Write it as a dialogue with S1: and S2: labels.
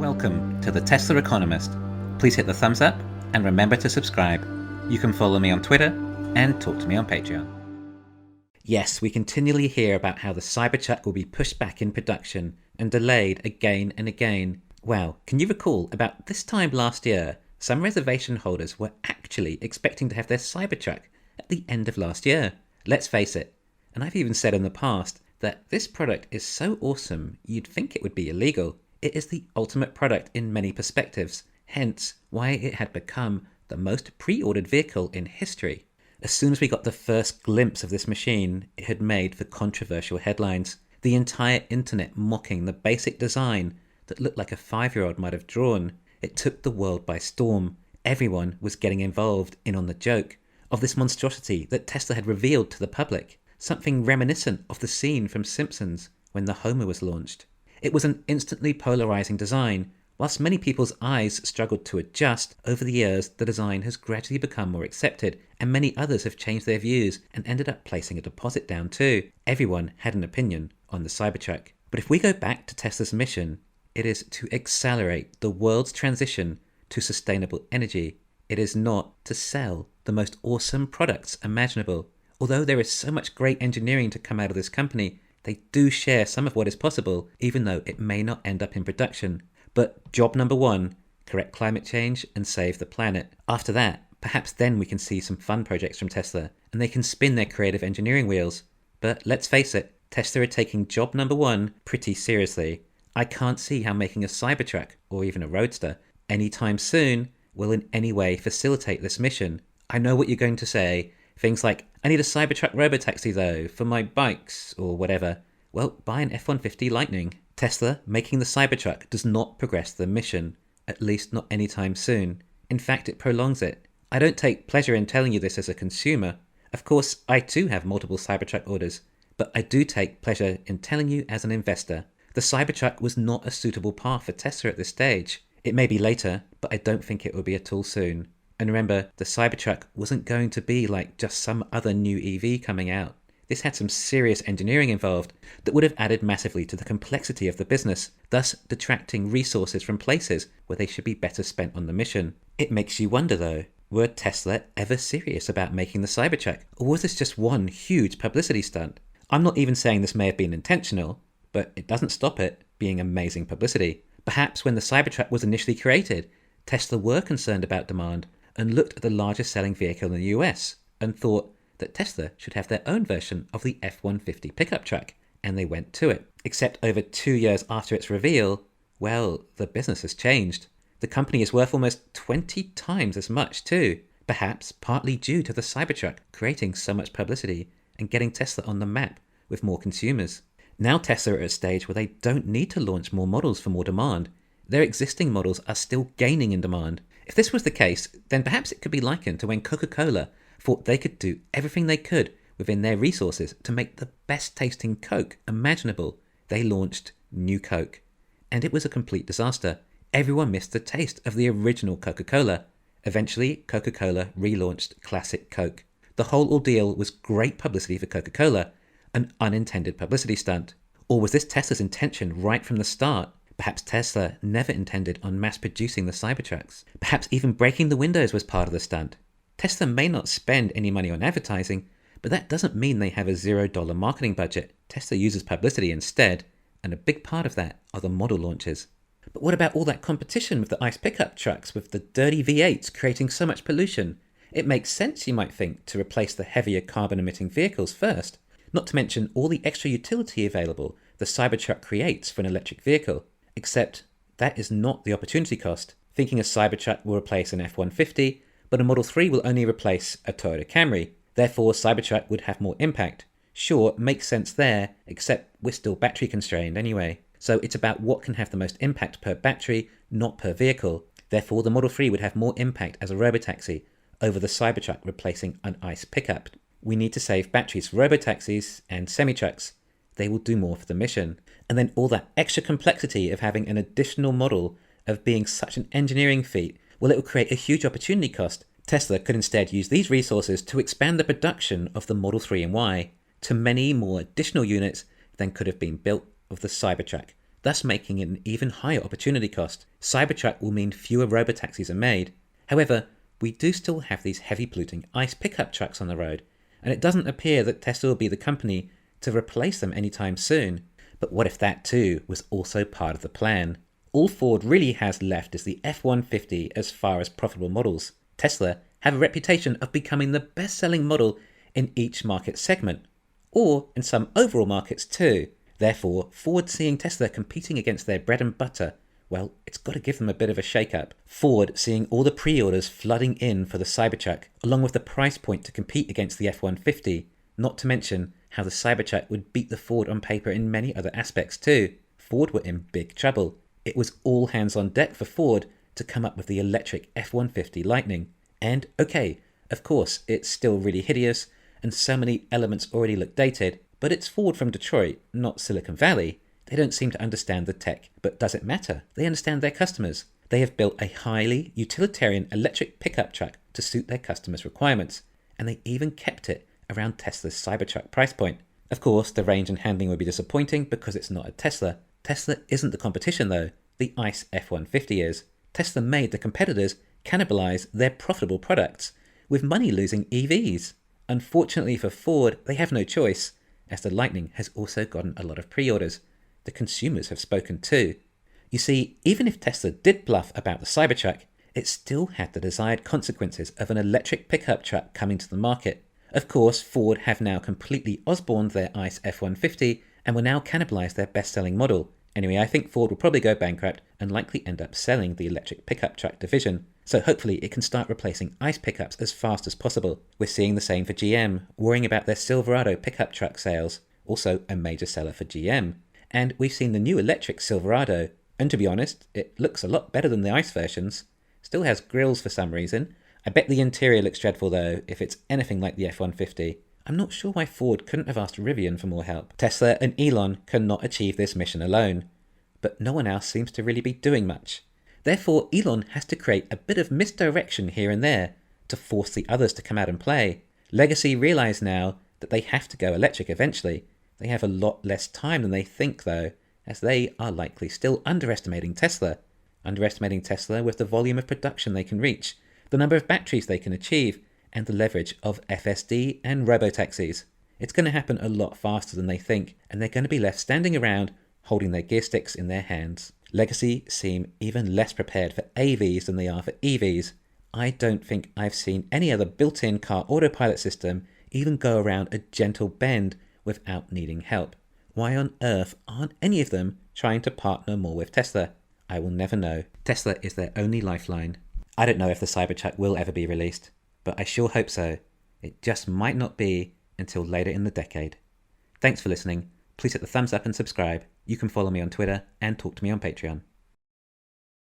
S1: Welcome to the Tesla Economist. Please hit the thumbs up and remember to subscribe. You can follow me on Twitter and talk to me on Patreon. Yes, we continually hear about how the Cybertruck will be pushed back in production and delayed again and again. Well, can you recall about this time last year, some reservation holders were actually expecting to have their Cybertruck at the end of last year? Let's face it, and I've even said in the past that this product is so awesome you'd think it would be illegal. It is the ultimate product in many perspectives, hence why it had become the most pre-ordered vehicle in history. As soon as we got the first glimpse of this machine, it had made for controversial headlines. The entire internet mocking the basic design that looked like a 5-year-old might have drawn. It took the world by storm. Everyone was getting involved in on the joke of this monstrosity that Tesla had revealed to the public, something reminiscent of the scene from Simpsons when the Homer was launched. It was an instantly polarizing design. Whilst many people's eyes struggled to adjust, over the years the design has gradually become more accepted, and many others have changed their views and ended up placing a deposit down too. Everyone had an opinion on the Cybertruck. But if we go back to Tesla's mission, it is to accelerate the world's transition to sustainable energy. It is not to sell the most awesome products imaginable. Although there is so much great engineering to come out of this company, they do share some of what is possible, even though it may not end up in production. But job number one, correct climate change and save the planet. After that, perhaps then we can see some fun projects from Tesla, and they can spin their creative engineering wheels. But let's face it, Tesla are taking job number one pretty seriously. I can't see how making a Cybertruck, or even a Roadster, anytime soon will in any way facilitate this mission. I know what you're going to say. Things like, I need a Cybertruck robotaxi though, for my bikes, or whatever. Well, buy an F-150 Lightning. Tesla making the Cybertruck does not progress the mission, at least not anytime soon. In fact, it prolongs it. I don't take pleasure in telling you this as a consumer. Of course, I too have multiple Cybertruck orders, but I do take pleasure in telling you as an investor. The Cybertruck was not a suitable path for Tesla at this stage. It may be later, but I don't think it will be at all soon. And remember, the Cybertruck wasn't going to be like just some other new EV coming out. This had some serious engineering involved that would have added massively to the complexity of the business, thus detracting resources from places where they should be better spent on the mission. It makes you wonder though, were Tesla ever serious about making the Cybertruck, or was this just one huge publicity stunt? I'm not even saying this may have been intentional, but it doesn't stop it being amazing publicity. Perhaps when the Cybertruck was initially created, Tesla were concerned about demand and looked at the largest selling vehicle in the US and thought that Tesla should have their own version of the F-150 pickup truck, and they went to it. Except over 2 years after its reveal, well, the business has changed. The company is worth almost 20 times as much too, perhaps partly due to the Cybertruck creating so much publicity and getting Tesla on the map with more consumers. Now Tesla are at a stage where they don't need to launch more models for more demand. Their existing models are still gaining in demand. If this was the case, then perhaps it could be likened to when Coca-Cola thought they could do everything they could within their resources to make the best tasting Coke imaginable. They launched New Coke, and it was a complete disaster. Everyone missed the taste of the original Coca-Cola. Eventually, Coca-Cola relaunched Classic Coke. The whole ordeal was great publicity for Coca-Cola, an unintended publicity stunt. Or was this Tesla's intention right from the start? Perhaps Tesla never intended on mass-producing the Cybertrucks. Perhaps even breaking the windows was part of the stunt. Tesla may not spend any money on advertising, but that doesn't mean they have a $0 marketing budget. Tesla uses publicity instead, and a big part of that are the model launches. But what about all that competition with the ICE pickup trucks with the dirty V8s creating so much pollution? It makes sense, you might think, to replace the heavier carbon-emitting vehicles first, not to mention all the extra utility available the Cybertruck creates for an electric vehicle. Except that is not the opportunity cost. Thinking a Cybertruck will replace an F-150, but a Model 3 will only replace a Toyota Camry. Therefore, Cybertruck would have more impact. Sure, makes sense there, except we're still battery constrained anyway. So it's about what can have the most impact per battery, not per vehicle. Therefore, the Model 3 would have more impact as a robotaxi over the Cybertruck replacing an ICE pickup. We need to save batteries for robotaxis and semi-trucks. They will do more for the mission. And then all that extra complexity of having an additional model of being such an engineering feat, well, it will create a huge opportunity cost. Tesla could instead use these resources to expand the production of the Model 3 and Y to many more additional units than could have been built of the Cybertruck. thus making it an even higher opportunity cost. Cybertruck will mean fewer robotaxis are made. However, we do still have these heavy polluting ICE pickup trucks on the road, and it doesn't appear that Tesla will be the company to replace them anytime soon. But what if that too was also part of the plan? All Ford really has left is the F-150 as far as profitable models. Tesla have a reputation of becoming the best-selling model in each market segment, or in some overall markets too. Therefore, Ford seeing Tesla competing against their bread and butter, well, it's got to give them a bit of a shake-up. Ford seeing all the pre-orders flooding in for the Cybertruck, along with the price point to compete against the F-150, not to mention how the Cybertruck would beat the Ford on paper in many other aspects too. Ford were in big trouble. It was all hands on deck for Ford to come up with the electric F-150 Lightning. And okay, of course, it's still really hideous, and so many elements already look dated, but it's Ford from Detroit, not Silicon Valley. They don't seem to understand the tech, but does it matter? They understand their customers. They have built a highly utilitarian electric pickup truck to suit their customers' requirements, and they even kept it around Tesla's Cybertruck price point. Of course, the range and handling would be disappointing because it's not a Tesla. Tesla isn't the competition though, the ICE F-150 is. Tesla made the competitors cannibalize their profitable products with money-losing EVs. Unfortunately for Ford, they have no choice, as the Lightning has also gotten a lot of pre-orders. The consumers have spoken too. You see, even if Tesla did bluff about the Cybertruck, it still had the desired consequences of an electric pickup truck coming to the market. Of course, Ford have now completely Osborned their ICE F-150 and will now cannibalize their best-selling model. Anyway, I think Ford will probably go bankrupt and likely end up selling the electric pickup truck division. So hopefully it can start replacing ICE pickups as fast as possible. We're seeing the same for GM, worrying about their Silverado pickup truck sales, also a major seller for GM. And we've seen the new electric Silverado, and to be honest, it looks a lot better than the ICE versions. Still has grills for some reason. I bet the interior looks dreadful though, if it's anything like the F-150. I'm not sure why Ford couldn't have asked Rivian for more help. Tesla and Elon cannot achieve this mission alone, but no one else seems to really be doing much. Therefore, Elon has to create a bit of misdirection here and there to force the others to come out and play. Legacy realise now that they have to go electric eventually. They have a lot less time than they think though, as they are likely still underestimating Tesla. Underestimating Tesla with the volume of production they can reach, the number of batteries they can achieve, and the leverage of FSD and robotaxis. It's going to happen a lot faster than they think, and they're going to be left standing around holding their gear sticks in their hands. Legacy seem even less prepared for AVs than they are for EVs. I don't think I've seen any other built-in car autopilot system even go around a gentle bend without needing help. Why on earth aren't any of them trying to partner more with Tesla? I will never know. Tesla is their only lifeline. I don't know if the Cybertruck will ever be released, but I sure hope so. It just might not be until later in the decade. Thanks for listening. Please hit the thumbs up and subscribe. You can follow me on Twitter and talk to me on Patreon.